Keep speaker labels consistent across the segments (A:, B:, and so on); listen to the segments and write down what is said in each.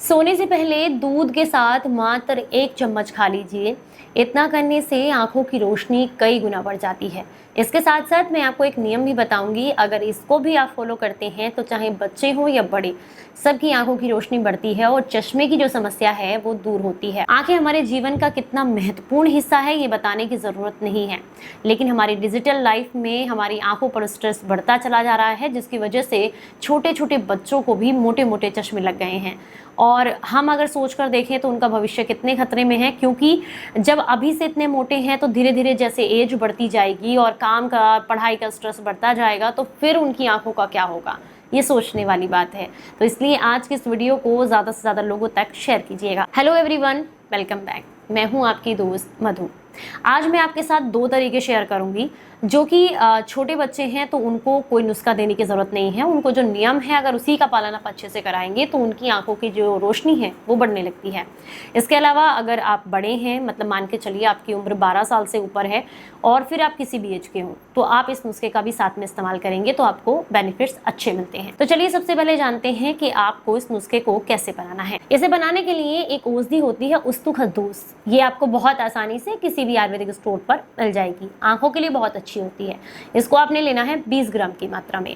A: सोने से पहले दूध के साथ मात्र 1 चम्मच खा लीजिए। इतना करने से आंखों की रोशनी कई गुना बढ़ जाती है। इसके साथ साथ मैं आपको एक नियम भी बताऊंगी, अगर इसको भी आप फॉलो करते हैं तो चाहे बच्चे हो या बड़े, सबकी आंखों की रोशनी बढ़ती है और चश्मे की जो समस्या है वो दूर होती है। आंखें हमारे जीवन का कितना महत्वपूर्ण हिस्सा है ये बताने की जरूरत नहीं है, लेकिन हमारी डिजिटल लाइफ में हमारी आंखों पर स्ट्रेस बढ़ता चला जा रहा है, जिसकी वजह से छोटे छोटे बच्चों को भी मोटे मोटे चश्मे लग गए हैं। और हम अगर सोच कर देखें तो उनका भविष्य कितने खतरे में है, क्योंकि जब अभी से इतने मोटे हैं तो धीरे धीरे जैसे एज बढ़ती जाएगी और काम का, पढ़ाई का स्ट्रेस बढ़ता जाएगा तो फिर उनकी आंखों का क्या होगा, ये सोचने वाली बात है। तो इसलिए आज की इस वीडियो को ज़्यादा से ज़्यादा लोगों तक शेयर कीजिएगा। Hello everyone, welcome back. मैं हूँ आपकी दोस्त मधु। आज मैं आपके साथ 2 तरीके शेयर करूंगी जो कि छोटे बच्चे हैं तो उनको कोई नुस्खा देने की ज़रूरत नहीं है। उनको जो नियम है अगर उसी का पालन आप अच्छे से कराएंगे तो उनकी आंखों की जो रोशनी है वो बढ़ने लगती है। इसके अलावा अगर आप बड़े हैं, मतलब मान के चलिए आपकी उम्र 12 साल से ऊपर है और फिर आप किसी भी एज के हों, तो आप इस नुस्खे का भी साथ में इस्तेमाल करेंगे तो आपको बेनिफिट्स अच्छे मिलते हैं। तो चलिए सबसे पहले जानते हैं कि आपको इस नुस्खे को कैसे बनाना है। इसे बनाने के लिए एक औषधि होती है उस्तुखद्दूस। ये आपको बहुत आसानी से किसी भी आयुर्वेदिक स्टोर पर मिल जाएगी। आंखों के लिए बहुत अच्छी होती है। इसको आपने लेना है 20 ग्राम की मात्रा में।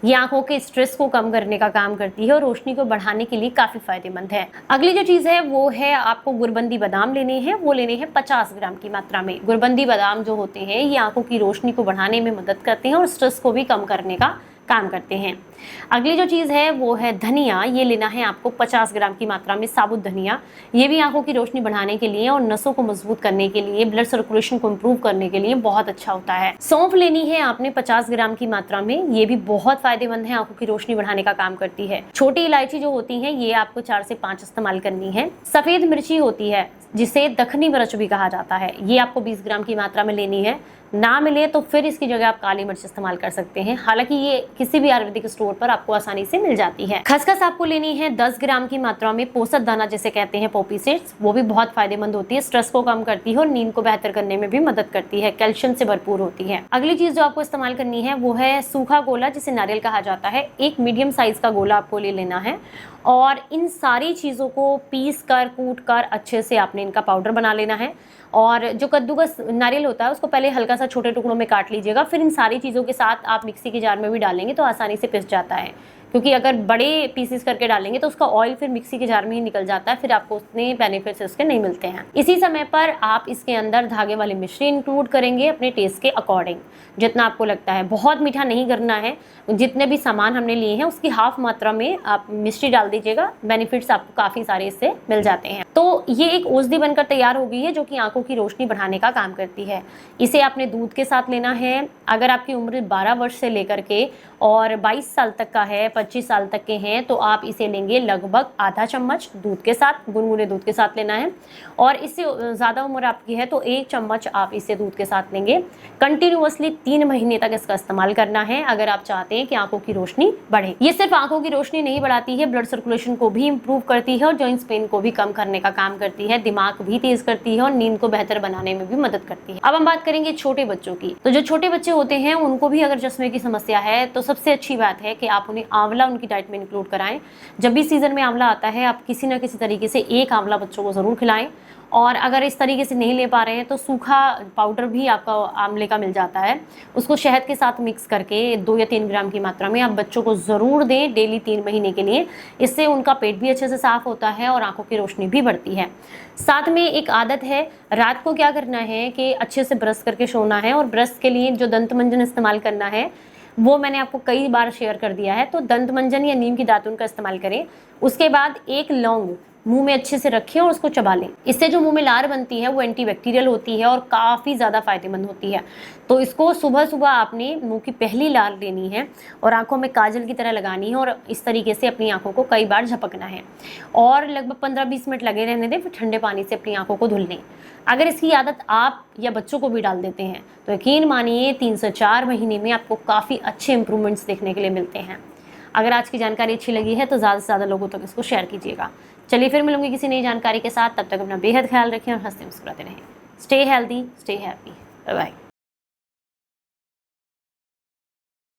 A: ये आंखों के स्ट्रेस को कम करने का काम करती है और रोशनी को बढ़ाने के लिए काफी फायदेमंद है। अगली जो चीज है वो है आपको गुरबंदी बादाम लेने हैं। वो लेने हैं 50 ग्राम की मात्रा में। गुरबंदी बादाम जो होते हैं ये आंखों की रोशनी को बढ़ाने में मदद करते हैं और स्ट्रेस को भी कम करने का काम करते हैं। अगली जो चीज़ है वो है धनिया। ये लेना है आपको 50 ग्राम की मात्रा में, साबुत धनिया। ये भी आंखों की रोशनी बढ़ाने के लिए और नसों को मजबूत करने के लिए, ब्लड सर्कुलेशन को इम्प्रूव करने के लिए बहुत अच्छा होता है। सौंफ लेनी है आपने 50 ग्राम की मात्रा में। ये भी बहुत फायदेमंद है, आंखों की रोशनी बढ़ाने का काम करती है। छोटी इलायची जो होती है ये आपको 4 से 5 इस्तेमाल करनी है। सफेद मिर्ची होती है जिसे दखनी मिर्च भी कहा जाता है, ये आपको 20 ग्राम की मात्रा में लेनी है। ना मिले तो फिर इसकी जगह आप काली मिर्च इस्तेमाल कर सकते हैं, हालांकि ये किसी भी आयुर्वेदिक स्टोर पर आपको आसानी से मिल जाती है। खसखस आपको लेनी है 10 ग्राम की मात्रा में। पोषक दाना जिसे कहते हैं, पॉपी सीड्स, वो भी बहुत फायदेमंद होती है। स्ट्रेस को कम करती है और नींद को बेहतर करने में भी मदद करती है। कैल्शियम से भरपूर होती है। अगली चीज जो आपको इस्तेमाल करनी है वो है सूखा गोला जिसे नारियल कहा जाता है। एक मीडियम साइज का गोला आपको ले लेना है और इन सारी चीज़ों को पीस कर, कूट कर अच्छे से आपने इनका पाउडर बना लेना है। और जो कद्दूकस नारियल होता है उसको पहले हल्का सा छोटे टुकड़ों में काट लीजिएगा। फिर इन सारी चीज़ों के साथ आप मिक्सी के जार में भी डालेंगे तो आसानी से पिस जाता है, क्योंकि अगर बड़े पीसेस करके डालेंगे तो उसका ऑयल फिर मिक्सी के जार में ही निकल जाता है, फिर आपको उतने बेनिफिट्स उसके नहीं मिलते हैं। इसी समय पर आप इसके अंदर धागे वाली मिश्री इंक्लूड करेंगे अपने टेस्ट के अकॉर्डिंग, जितना आपको लगता है। बहुत मीठा नहीं करना है। जितने भी सामान हमने लिए हैं उसकी हाफ मात्रा में आप मिश्री डाल दीजिएगा। बेनिफिट्स आपको काफ़ी सारे इससे मिल जाते हैं। तो ये एक औषधि बनकर तैयार हो गई है जो कि आंखों की रोशनी बढ़ाने का काम करती है। इसे आपने दूध के साथ लेना है। अगर आपकी उम्र 12 वर्ष से लेकर के और 22 साल तक का है, 25 साल तक के हैं, तो आप इसे लेंगे लगभग आधा चम्मच दूध के साथ, गुनगुने दूध के साथ लेना है। और इससे ज़्यादा उम्र आपकी है तो 1 चम्मच आप इसे दूध के साथ लेंगे। कंटिन्यूअसली 3 महीने तक इसका इस्तेमाल करना है अगर आप चाहते हैं कि आंखों की रोशनी बढ़े। ये सिर्फ आंखों की रोशनी नहीं बढ़ाती है, ब्लड सर्कुलेशन को भी इंप्रूव करती है और जॉइंट्स पेन को भी कम करने का काम करती है, दिमाग भी तेज करती है और नींद को बेहतर बनाने में भी मदद करती है। अब हम बात करेंगे छोटे बच्चों की। तो जो छोटे बच्चे होते हैं उनको भी अगर चश्मे की समस्या है तो सबसे अच्छी बात है कि आप उन्हें आंवला उनकी डाइट में इंक्लूड कराएं। जब भी सीजन में आंवला आता है आप किसी ना किसी तरीके से 1 आंवला बच्चों को जरूर खिलाएं। और अगर इस तरीके से नहीं ले पा रहे हैं तो सूखा पाउडर भी आपका आंवले का मिल जाता है, उसको शहद के साथ मिक्स करके 2 या 3 ग्राम की मात्रा में आप बच्चों को ज़रूर दें डेली 3 महीने के लिए। इससे उनका पेट भी अच्छे से साफ होता है और आंखों की रोशनी भी बढ़ती है। साथ में एक आदत है, रात को क्या करना है कि अच्छे से ब्रश करके सोना है। और ब्रश के लिए जो दंत मंजन इस्तेमाल करना है वो मैंने आपको कई बार शेयर कर दिया है। तो दंत मंजन या नीम की दातुन का इस्तेमाल करें। उसके बाद 1 लौंग मुंह में अच्छे से रखें और उसको चबा लें। इससे जो मुंह में लार बनती है वो एंटीबैक्टीरियल होती है और काफ़ी ज़्यादा फायदेमंद होती है। तो इसको सुबह सुबह आपने मुंह की पहली लार लेनी है और आंखों में काजल की तरह लगानी है और इस तरीके से अपनी आंखों को कई बार झपकना है और लगभग 15-20 मिनट लगे रहने दें। फिर ठंडे पानी से अपनी आंखों को धुल लें। अगर इसकी आदत आप या बच्चों को भी डाल देते हैं तो यकीन मानिए 3 से 4 महीने में आपको काफ़ी अच्छे इंप्रूवमेंट्स देखने के लिए मिलते हैं। अगर आज की जानकारी अच्छी लगी है तो ज़्यादा से ज़्यादा लोगों तक इसको शेयर कीजिएगा। चलिए फिर मिलूंगी किसी नई जानकारी के साथ। तब तक अपना बेहद ख्याल रखें और हंसते मुस्कुराते रहें। Stay healthy, stay happy. Bye bye.